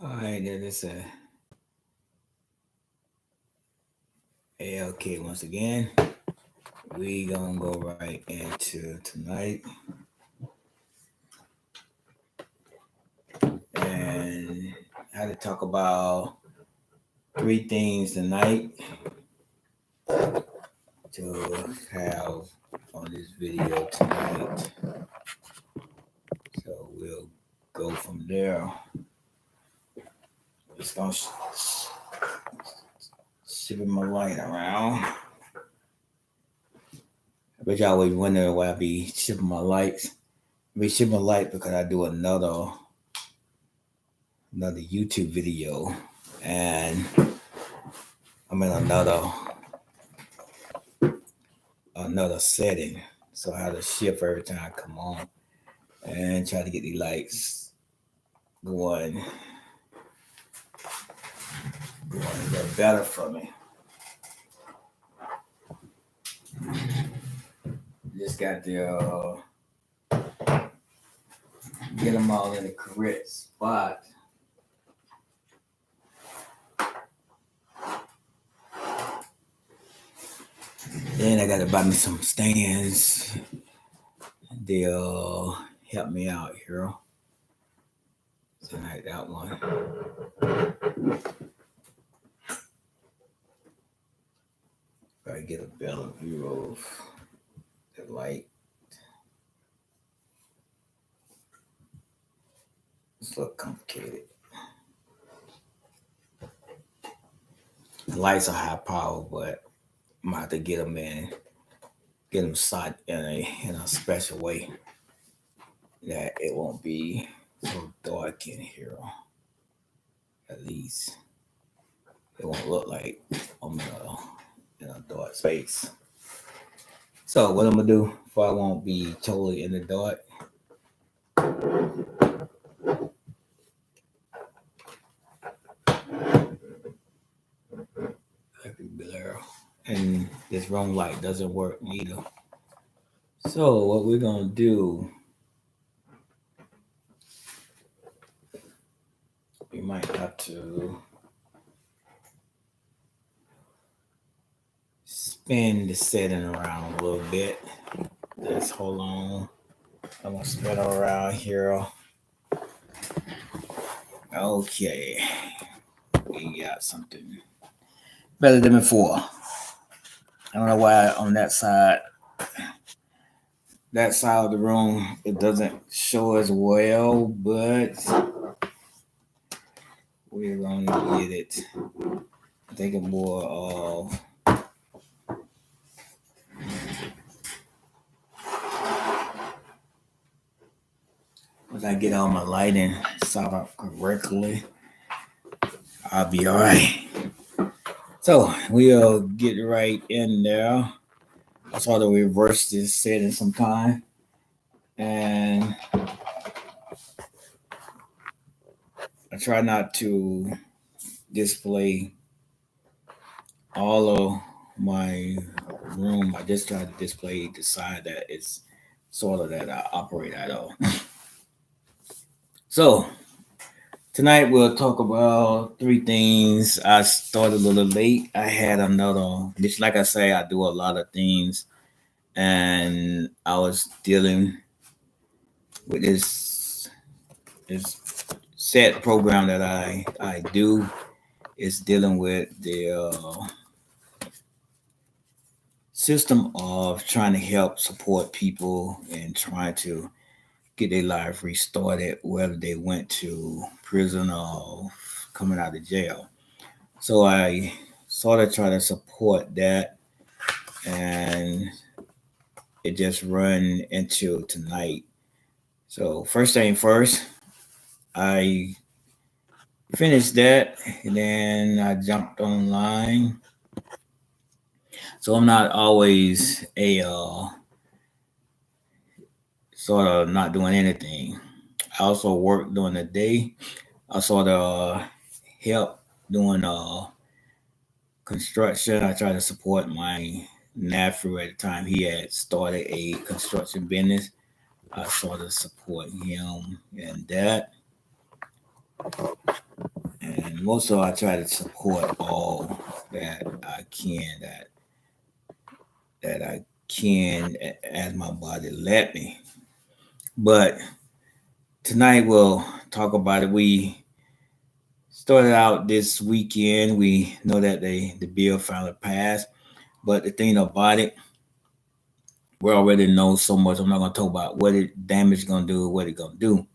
All right, that is a ALK once again. We gonna go right into tonight, and I had to talk about three things tonight to have on this video tonight. So we'll go from there. Just gonna shipping my light around. I bet y'all always wondering why I be shipping my lights. I be shipping my light because I do another YouTube video, and I'm in another setting, so I have to shift every time I come on and try to get the lights going a little better for me. Just got to get them all in the correct spot. Then I got to buy me some stands. They'll help me out here. Tonight, that one. Gotta get a better view of the light. It's a little complicated. The lights are high power, but I'm gonna have to get them shot in a special way that it won't be so dark in here. At least it won't look like I'm in a dark space. So what I'm gonna do if I won't be totally in the dark? And this wrong light doesn't work neither. So what we're gonna do, we might have to spin the setting around a little bit. Just hold on. I'm gonna spin around here. Okay. We got something better than before. I don't know why on that side of the room it doesn't show as well, but we're gonna get it. I think it's more of once I get all my lighting set up correctly, I'll be all right. So we'll get right in there. I try to reverse this setting sometime, and I try not to display all of my room. I just try to display the side that it's sort of that I operate out of. So tonight we'll talk about three things. I started a little late. I had another, just like I say, I do a lot of things, and I was dealing with this set program that I do is dealing with the system of trying to help support people and trying to get their life restarted, whether they went to prison or coming out of jail. So I sort of try to support that, and it just run into tonight. So first thing first, I finished that, and then I jumped online. So I'm not always a sort of not doing anything. I also work during the day. I sort of help doing construction. I try to support my nephew at the time. He had started a construction business. I sort of support him in that. And most of all, I try to support all that I can, that I can as my body let me. But tonight we'll talk about it. We started out this weekend. We know that the bill finally passed, but the thing about it, we already know so much. I'm not going to talk about what it damage going to do, what it going to do.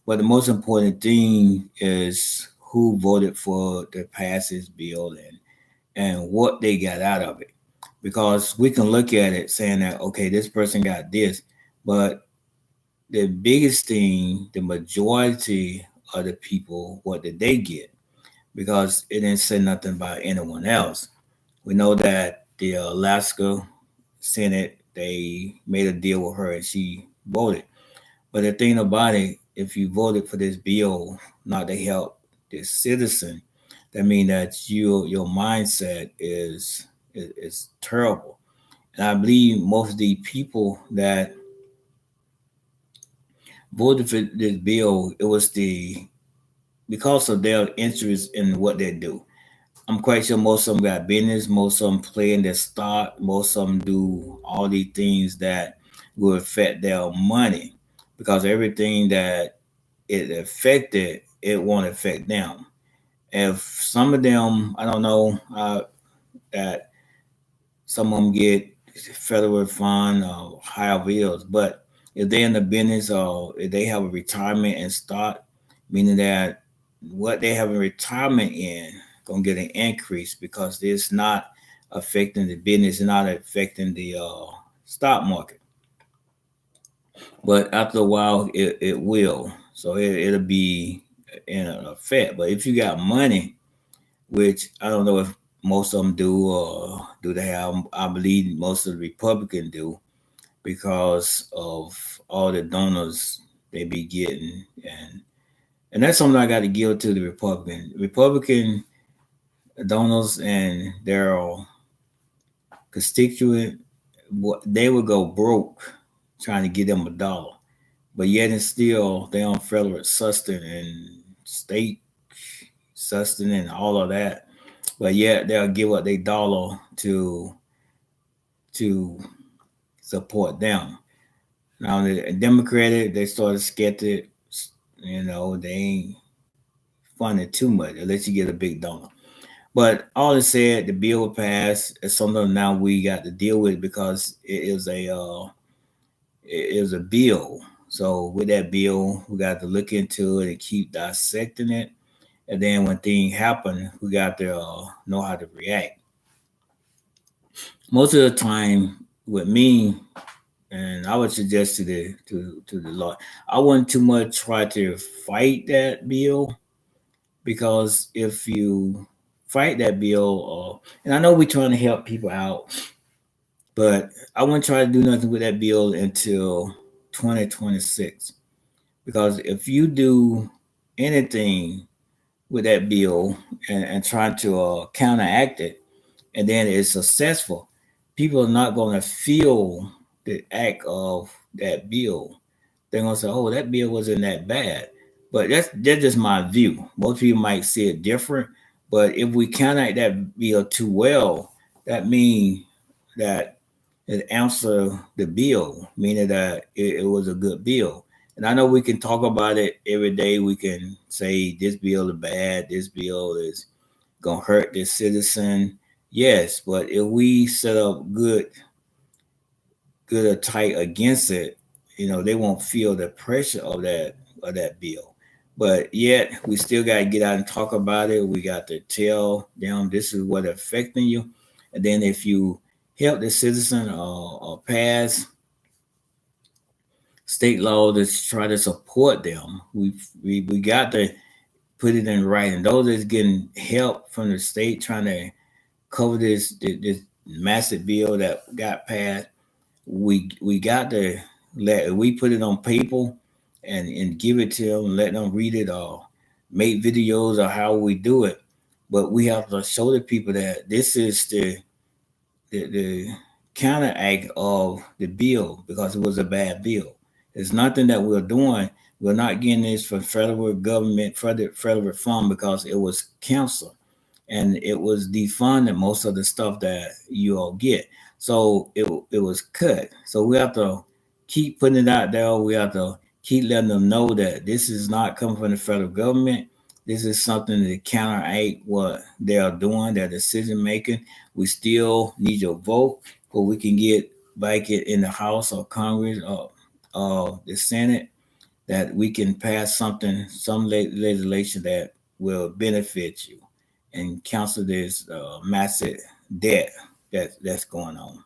But the most important thing is who voted for the passage bill and what they got out of it. Because we can look at it saying that, okay, this person got this, but the biggest thing, the majority of the people, what did they get? Because it didn't say nothing about anyone else. We know that the Alaska Senate, they made a deal with her and she voted. But the thing about it, if you voted for this bill not to help the citizen, that means that your mindset is terrible. And I believe most of the people that voted for this bill, it was the because of their interest in what they do. I'm quite sure most of them got business, most of them play in their stock, most of them do all these things that will affect their money because everything that it affected, it won't affect them. If some of them, I don't know, that some of them get federal fund or higher bills, but if they're in the business or if they have a retirement and stock, meaning that what they have a retirement in gonna get an increase because it's not affecting the business, it's not affecting the stock market. But after a while, it will. So it'll be in effect. But if you got money, which I don't know if most of them do or do they have, I believe most of the Republicans do because of all the donors they be getting. And that's something I got to give to the Republican donors and their constituent. They would go broke trying to get them a dollar, but yet and still they on federal sustenance and state sustenance and all of that. But yet they'll give up their dollar to support them. Now the Democratic they started skeptic, they ain't funding too much unless you get a big donor. But all it said, the bill passed. It's something now we got to deal with because it is a bill. So with that bill, we got to look into it and keep dissecting it. And then when things happen, we got to know how to react. Most of the time, with me, and I would suggest to the law, I wouldn't too much try to fight that bill because if you fight that bill, and I know we're trying to help people out, but I wouldn't try to do nothing with that bill until 2026 because if you do anything with that bill and try to counteract it, and then it's successful, people are not going to feel the act of that bill. They're going to say, "Oh, that bill wasn't that bad." But that's just my view. Most people might see it different. But if we counteract that bill too well, that means that it answer the bill, meaning that it was a good bill. And I know we can talk about it every day. We can say this bill is bad, this bill is gonna hurt the citizen. Yes, but if we set up good or tight against it, they won't feel the pressure of that bill. But yet we still gotta get out and talk about it. We got to tell them this is what affecting you. And then if you help the citizen or pass state law to try to support them, we got to put it in writing. Those that's getting help from the state trying to cover this massive bill that got passed. We got to let we put it on paper and give it to them, let them read it or make videos of how we do it. But we have to show the people that this is the counteract of the bill because it was a bad bill. It's nothing that we're doing. We're not getting this from federal government, federal fund because it was canceled and it was defunding most of the stuff that you all get. So it was cut. So we have to keep putting it out there. We have to keep letting them know that this is not coming from the federal government. This is something to counteract what they are doing, their decision making. We still need your vote, so we can get back it in the House or Congress or the Senate, that we can pass something, some legislation that will benefit you and cancel this massive debt that's going on.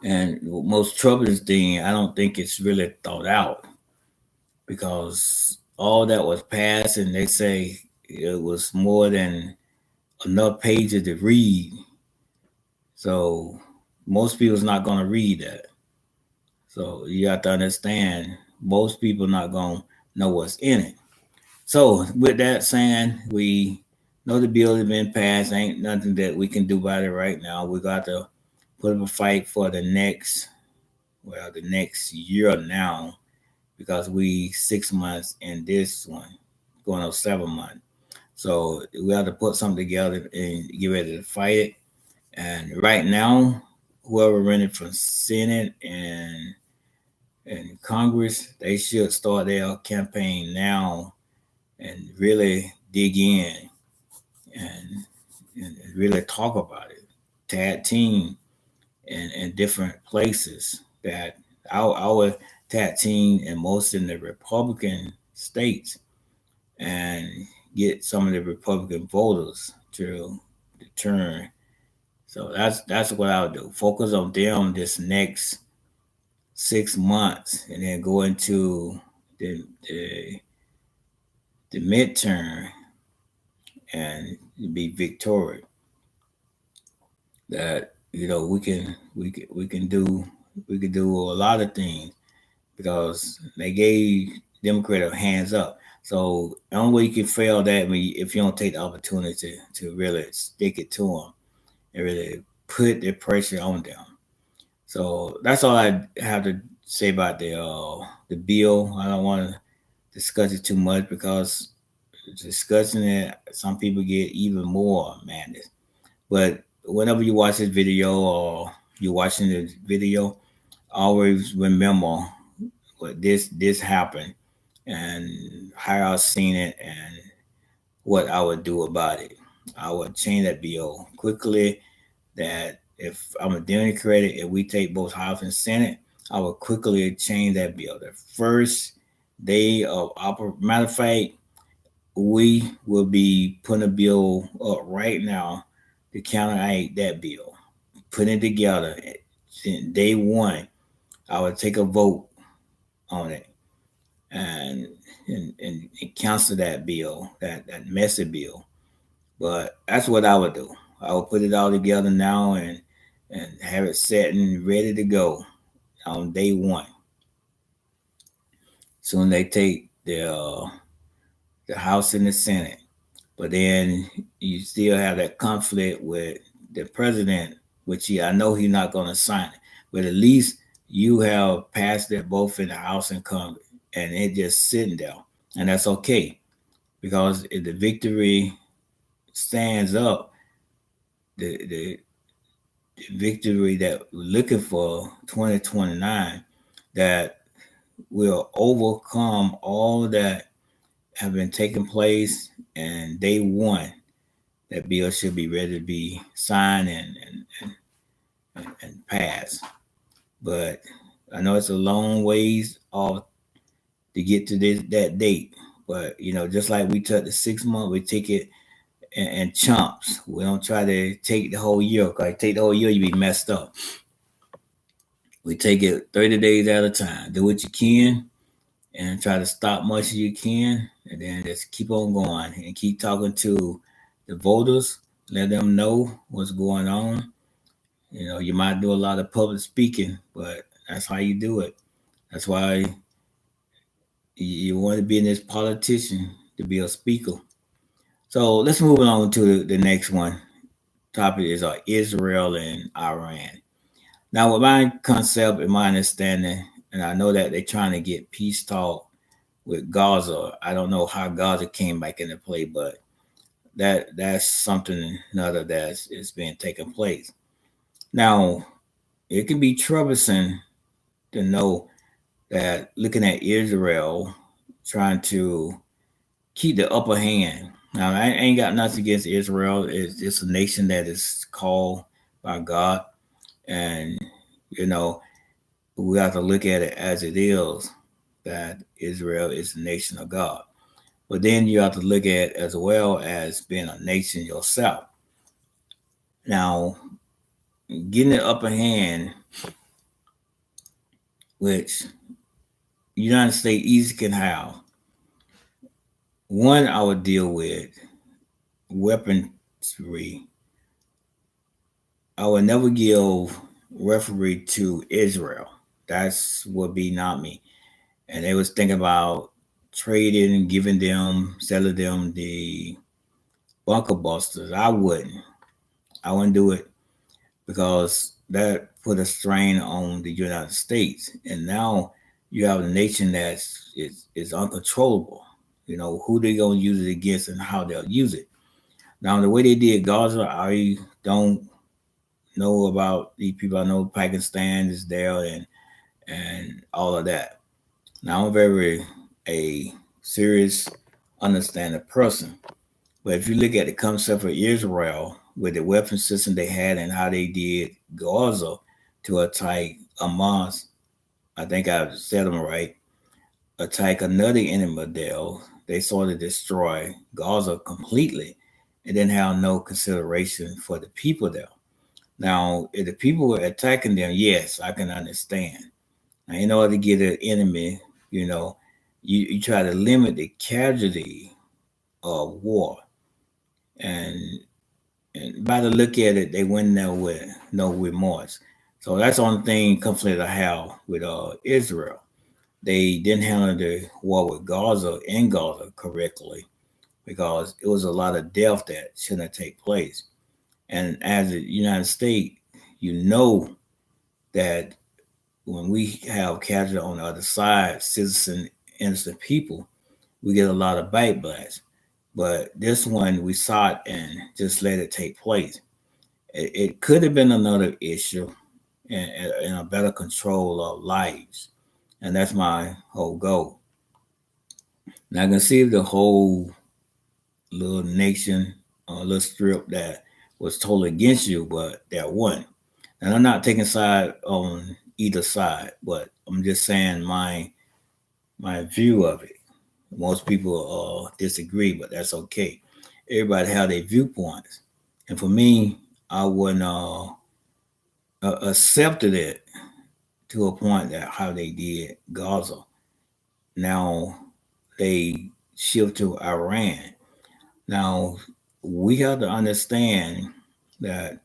And the most troubling thing, I don't think it's really thought out, because all that was passed, and they say it was more than enough pages to read. So most people's not going to read that. So you have to understand, most people not going to know what's in it. So with that saying, we know the bill has been passed. Ain't nothing that we can do about it right now. We got to put up a fight for the next year now, because we 6 months in this one, going on 7 months. So we have to put something together and get ready to fight it. And right now, whoever running for Senate and Congress, they should start their campaign now and really dig in and, and really talk about it. Tag team in different places, that our tag team and most in the Republican states, and get some of the Republican voters to turn. So that's what I would do. Focus on them this next 6 months, and then go into the the, the midterm and be victorious. That we can do a lot of things, because they gave Democrat hands up. So the only way you can fail that, if you don't take the opportunity to really stick it to them and really put the pressure on them. So that's all I have to say about the bill. I don't want to discuss it too much, because discussing it, some people get even more madness. But whenever you watch this video, or you're watching the video, always remember what this happened, and how I seen it, and what I would do about it. I would change that bill quickly. That if I'm a Democrat, if we take both House and Senate, I would quickly change that bill. The first day of matter of fact, we will be putting a bill up right now to counteract that bill. Putting it together. Day one, I would take a vote on it, and and cancel that bill, that messy bill. But that's what I would do. I would put it all together now, and have it set and ready to go on day one. Soon they take the House and the Senate, but then you still have that conflict with the president, which I know he's not going to sign it, but at least you have passed it both in the House and Congress, and it just sitting there, and that's okay, because if the victory stands up, the victory that we're looking for 2029, that will overcome all that have been taking place, and day one, that bill should be ready to be signed and passed. But I know it's a long ways off to get to that date. But just like we took the 6 month, we take it in chunks. We don't try to take the whole year. Cause take the whole year, you be messed up. We take it 30 days at a time. Do what you can, and try to stop much as you can, and then just keep on going and keep talking to the voters. Let them know what's going on. You might do a lot of public speaking, but that's how you do it. That's why you want to be in this politician, to be a speaker. So let's move on to the next one. Topic is Israel and Iran. Now, with my concept and my understanding, and I know that they're trying to get peace talk with Gaza. I don't know how Gaza came back into play, but that's something another that is being taken place. Now, it can be troublesome to know that looking at Israel trying to keep the upper hand. Now, I ain't got nothing against Israel. It's a nation that is called by God, and you know we have to look at it as it is, that Israel is the nation of God. But then you have to look at it as well as being a nation yourself. Now, getting the upper hand, which United States easy can have. One, I would deal with weaponry. I would never give referee to Israel. That's would be not me. And they was thinking about trading and giving them, selling them the bunker busters. I wouldn't. I wouldn't do it because that put a strain on the United States. And now you have a nation is uncontrollable. You know, who they gonna use it against and how they'll use it. Now the way they did Gaza, I don't know about these people. I know Pakistan is there and all of that. Now I'm very a serious, understanding person. But if you look at the concept of Israel with the weapon system they had and how they did Gaza to attack Hamas, I think I said them right, attack another enemy there, they sort of destroy Gaza completely and then have no consideration for the people there. Now, if the people were attacking them, yes, I can understand. Now, in order to get an enemy, you know, you try to limit the casualty of war. And, and by the look at it, they went there with no remorse. So that's the only thing conflict I have with Israel. They didn't handle the war with Gaza in Gaza correctly because it was a lot of death that shouldn't have taken place. And as the United States, you know that when we have casualty on the other side, citizen, innocent people, we get a lot of backlash. But this one, we saw it and just let it take place. It could have been another issue and a better control of lives. And that's my whole goal. Now I can see the whole little nation, little strip that was totally against you, but that won. And I'm not taking side on either side, but I'm just saying my view of it. Most people disagree, but that's okay. Everybody have their viewpoints, and for me, I wouldn't accepted it to a point that how they did Gaza. Now they shift to Iran. Now we have to understand that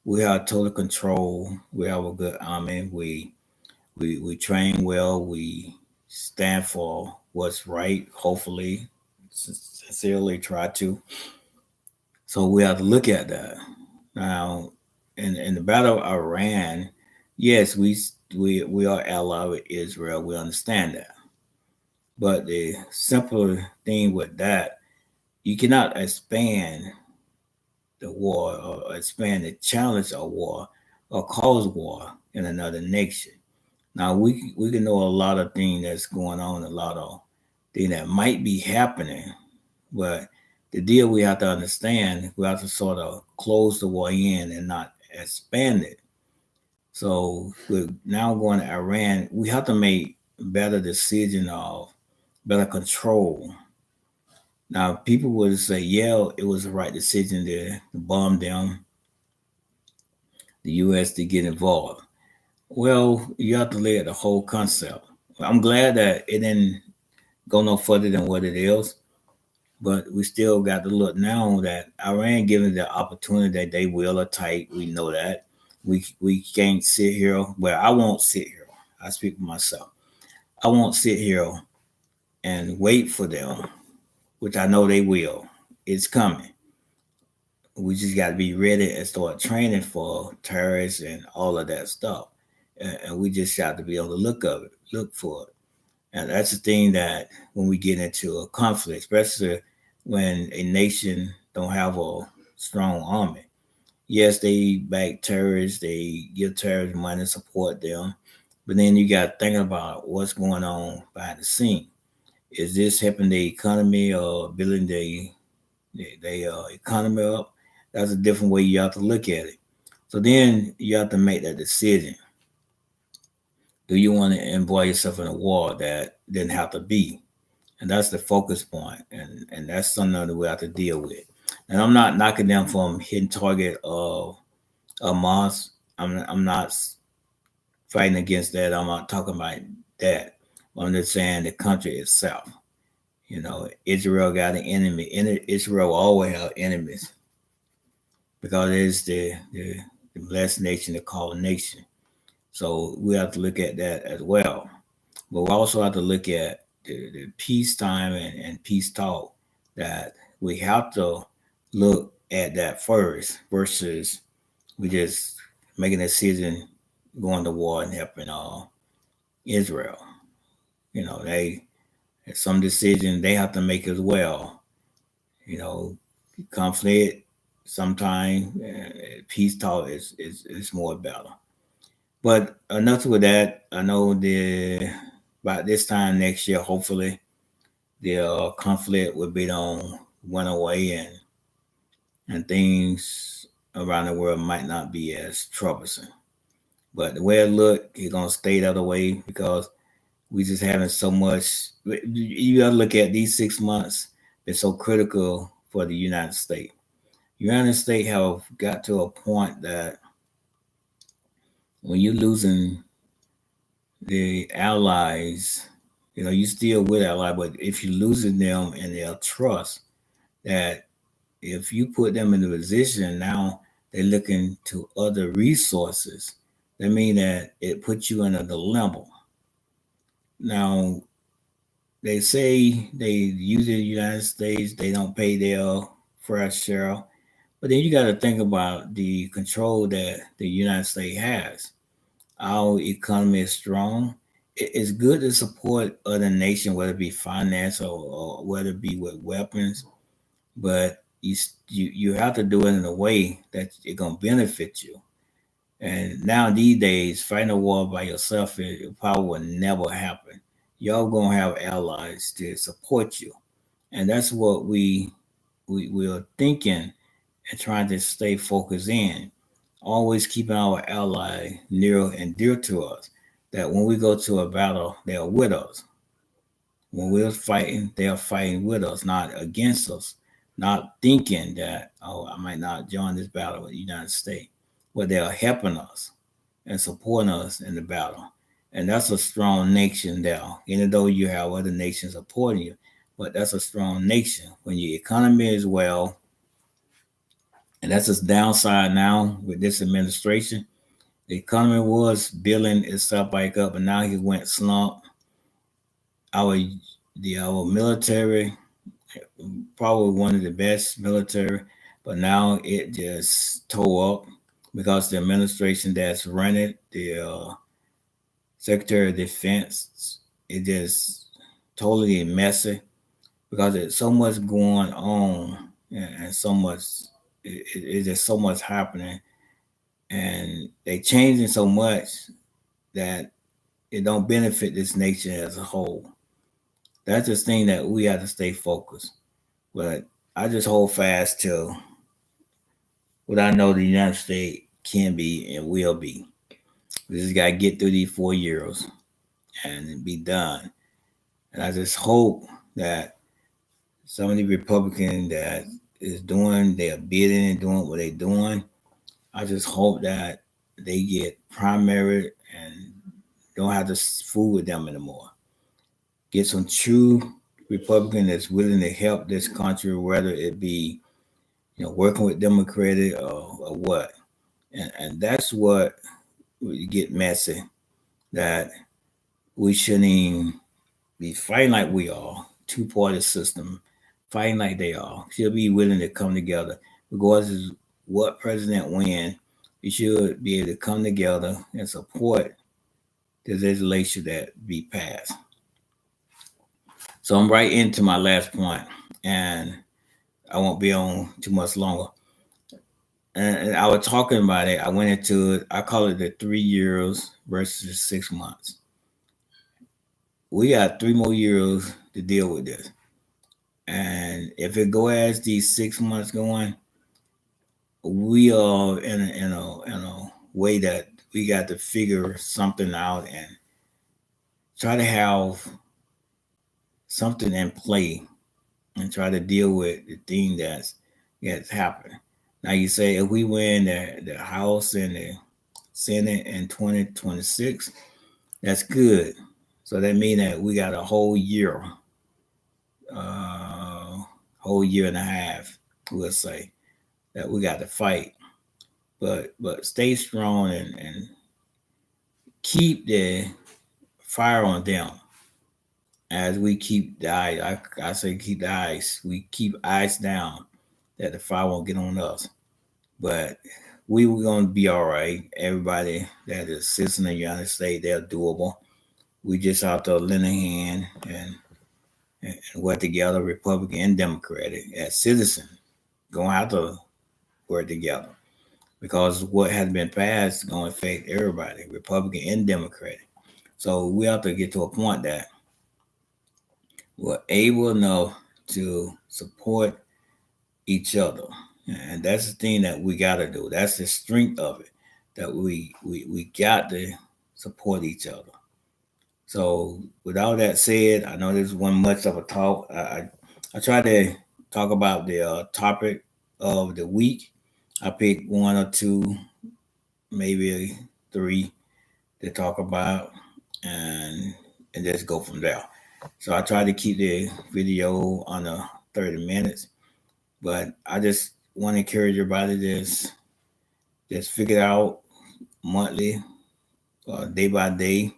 we have total control. We have a good army. We train well. We stand for what's right. Hopefully, sincerely try to. So we have to look at that now. In the battle of Iran, yes, we are allied with Israel. We understand that, but the simple thing with that, you cannot expand the war or expand the challenge of war or cause war in another nation. Now we can know a lot of things that's going on, a lot of things that might be happening, but the deal we have to understand, we have to sort of close the war in and not expand it. So we're now going to Iran. We have to make better decision of better control. Now people would say, yeah, it was the right decision to bomb them, the U.S. to get involved. Well, you have to look at the whole concept. I'm glad that it didn't go no further than what it is, but we still got to look now that Iran given the opportunity that they will attack. We know that. We can't sit here. Well, I won't sit here. I speak for myself. I won't sit here and wait for them, which I know they will. It's coming. We just got to be ready and start training for terrorists and all of that stuff. and we just have to be on the look for it. And that's the thing that when we get into a conflict, especially when a nation don't have a strong army. Yes, they back terrorists, they give terrorists money to support them, but then you got to think about what's going on behind the scene. Is this helping the economy or building the economy up? That's a different way you have to look at it. So then you have to make that decision. Do you want to involve yourself in a war that didn't have to be? And that's the focus point, and that's something that we have to deal with. And I'm not knocking them from hitting target of Hamas. I'm not fighting against that. I'm not talking about that. I'm just saying the country itself. You know, Israel got an enemy. Israel always have enemies because it's the blessed nation, the called nation. So we have to look at that as well. But we also have to look at the peacetime and peace talk that we have to look at that first versus we just making a decision going to war and helping Israel. You know, some decision they have to make as well. You know, conflict sometimes peace talk is more better. But enough with that. I know the about this time next year, hopefully, the conflict will be done went away and things around the world might not be as troublesome. But the way it look, it's gonna stay the other way because we just having so much. You gotta look at these 6 months. Been so critical for the United States. United States have got to a point that when you're losing the allies, you know, you still with allies, but if you're losing them and their trust, that if you put them in a position now, they're looking to other resources. That means that it puts you in a dilemma. Now, they say they use the United States, they don't pay their fair share. But then you got to think about the control that the United States has. Our economy is strong. It's good to support other nations, whether it be finance or whether it be with weapons, but you have to do it in a way that it's gonna benefit you. And now these days, fighting a war by yourself it probably will never happen. Y'all gonna have allies to support you, and that's what we are thinking and trying to stay focused in. Always keeping our ally near and dear to us. That when we go to a battle, they are with us. When we're fighting, they are fighting with us, not against us. Not thinking that, oh, I might not join this battle with the United States. But they are helping us and supporting us in the battle. And that's a strong nation there. Even though you have other nations supporting you, but that's a strong nation. When your economy is well, and that's a downside now with this administration. The economy was building itself back up, and now he went slump. Our our military, probably one of the best military, but now it just tore up because the administration that's running the Secretary of Defense, it just totally messy because there's so much going on and so much. It's just so much happening, and they changing so much that it don't benefit this nation as a whole. That's the thing that we have to stay focused. But I just hold fast to what I know the United States can be and will be. We just gotta get through these 4 years and be done. And I just hope that some of the Republicans that is doing, they're bidding and doing what they're doing. I just hope that they get primary and don't have to fool with them anymore. Get some true Republican that's willing to help this country, whether it be working with Democratic or what. And that's what we get messy. That we shouldn't even be fighting like we are, two-party system, fighting like they are. Should be willing to come together, regardless of what president win. We should be able to come together and support the legislation that be passed. So I'm right into my last point, and I won't be on too much longer. And I was talking about it. I went into it. I call it the 3 years versus 6 months. We got 3 more years to deal with this, and if it go as these 6 months going, we are in a way that we got to figure something out and try to have something in play and try to deal with the thing that's happened. Now you say if we win the House and the Senate in 2026, that's good. So that means that we got a uh, whole year and a half, we'll say, that we got to fight. But stay strong and keep the fire on them as we keep the eyes. I say keep the eyes. We keep eyes down that the fire won't get on us. But we were gonna be all right. Everybody that is citizen of the United States, they're doable. We just have to lend a hand and work together, Republican and Democratic, as citizens. Gonna have to work together because what has been passed is gonna affect everybody, Republican and Democratic. So we have to get to a point that we're able enough to support each other. And that's the thing that we got to do. That's the strength of it, that we got to support each other. So, with all that said, I know this one much of a talk. I try to talk about the topic of the week. I pick one or two, maybe three to talk about, and and just go from there. So I try to keep the video under 30 minutes, but I just want to encourage everybody to just figure out monthly, day by day,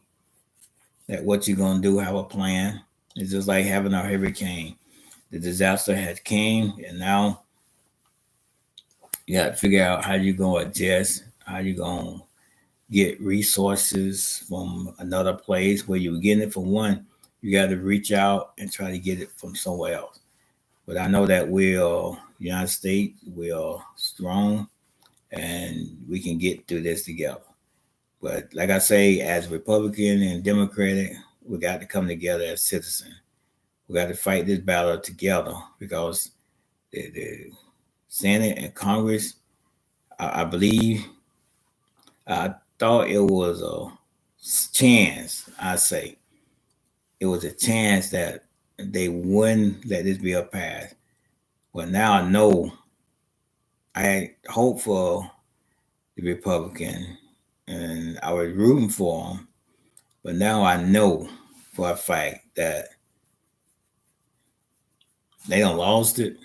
that what you're gonna do, have a plan. It's just like having a hurricane. The disaster has came, and now you got to figure out how you're gonna adjust, how you're gonna get resources from another place where you were getting it from one. You got to reach out and try to get it from somewhere else. But I know that we are United States, we are strong, and we can get through this together. But like I say, as Republican and Democratic, we got to come together as citizens. We got to fight this battle together because the Senate and Congress, I believe, I thought it was a chance. I say it was a chance that they wouldn't let this bill pass. But now I know. I hope for the Republican, and I was rooting for them. But now I know for a fact that they don't lost it.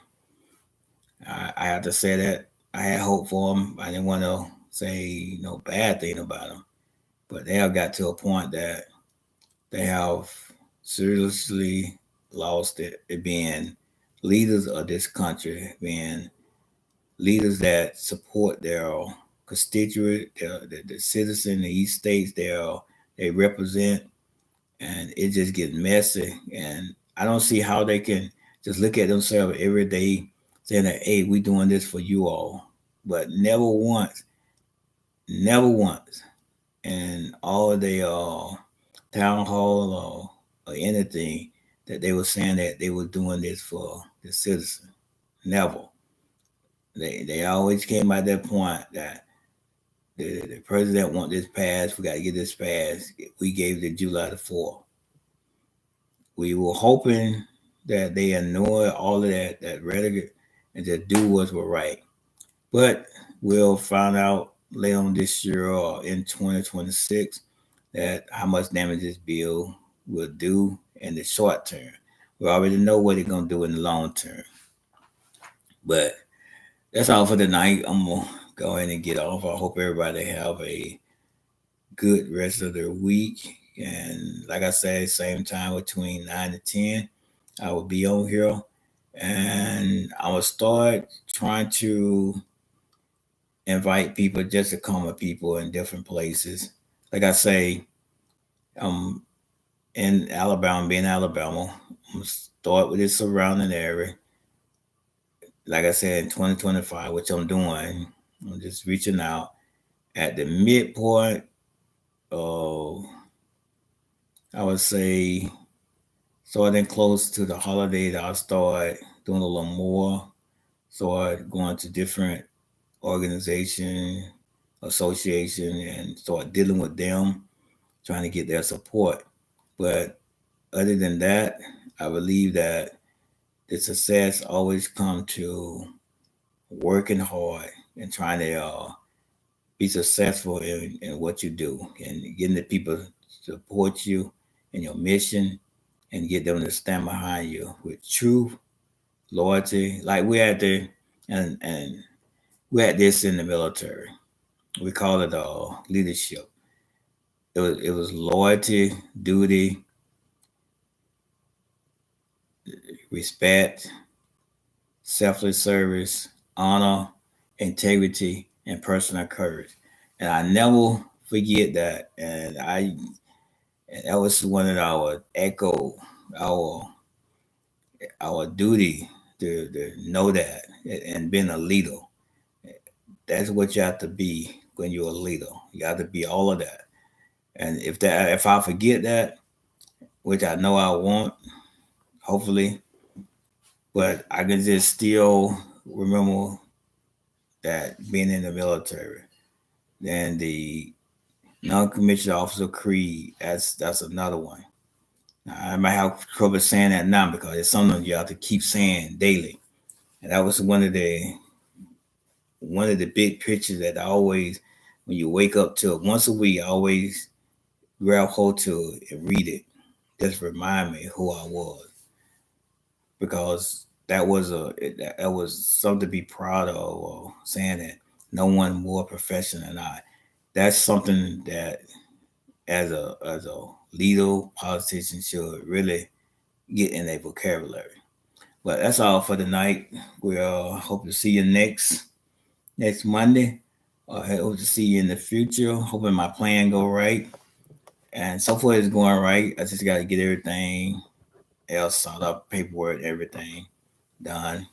I have to say that I had hope for them. I didn't want to say no bad thing about them, but they have got to a point that they have seriously lost it. It being leaders of this country, being leaders that support their constituent, the citizen, the East states they represent, and it just gets messy. And I don't see how they can just look at themselves every day saying that, hey, we doing this for you all. But never once in all of the town hall or anything that they were saying that they were doing this for the citizen. Never. They always came at that point that the president want this passed. We got to get this passed. We gave the July the 4th. We were hoping that they annoy all of that rhetoric and just do what's right. But we'll find out later on this year or in 2026 that how much damage this bill will do in the short term. We already know what it's gonna do in the long term. But that's all for tonight. I'm gonna go ahead and get off. I hope everybody have a good rest of their week. And like I said, same time between 9 to 10, I will be on here. And I will start trying to invite people just to come with people in different places. Like I say, In Alabama, being Alabama, I'm gonna start with the surrounding area. Like I said, in 2025, which I'm doing, I'm just reaching out at the midpoint of, I would say, starting close to the holidays, I'll start doing a little more, start going to different organization, association, and start dealing with them, trying to get their support. But other than that, I believe that the success always come to working hard and trying to be successful in what you do and getting the people to support you in your mission and get them to stand behind you with truth, loyalty. Like we had the and we had this in the military. We call it leadership. It was loyalty, duty, respect, selfless service, honor, integrity, and personal courage. And I never forget that. And that was one of our echo, our our duty to know that and being a leader. That's what you have to be when you're a leader. You have to be all of that. And if I forget that, which I know I won't, hopefully, but I can just still remember that being in the military. Then the non-commissioned officer creed, that's another one. Now, I might have trouble saying that now because it's something you have to keep saying daily. And that was one of the big pictures that I always, when you wake up to it, once a week, I always grab hold to it and read it. Just remind me who I was, because that was something to be proud of. Or saying that no one more professional than I. That's something that as a leader politician should really get in their vocabulary. But that's all for tonight. We hope to see you next Monday. I hope to see you in the future. Hoping my plan go right. And so far it's going right. I just got to get everything else set up, paperwork, everything done,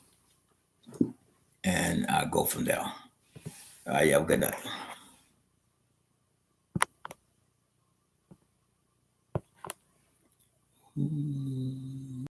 and I'll go from there. All right, y'all. Good night.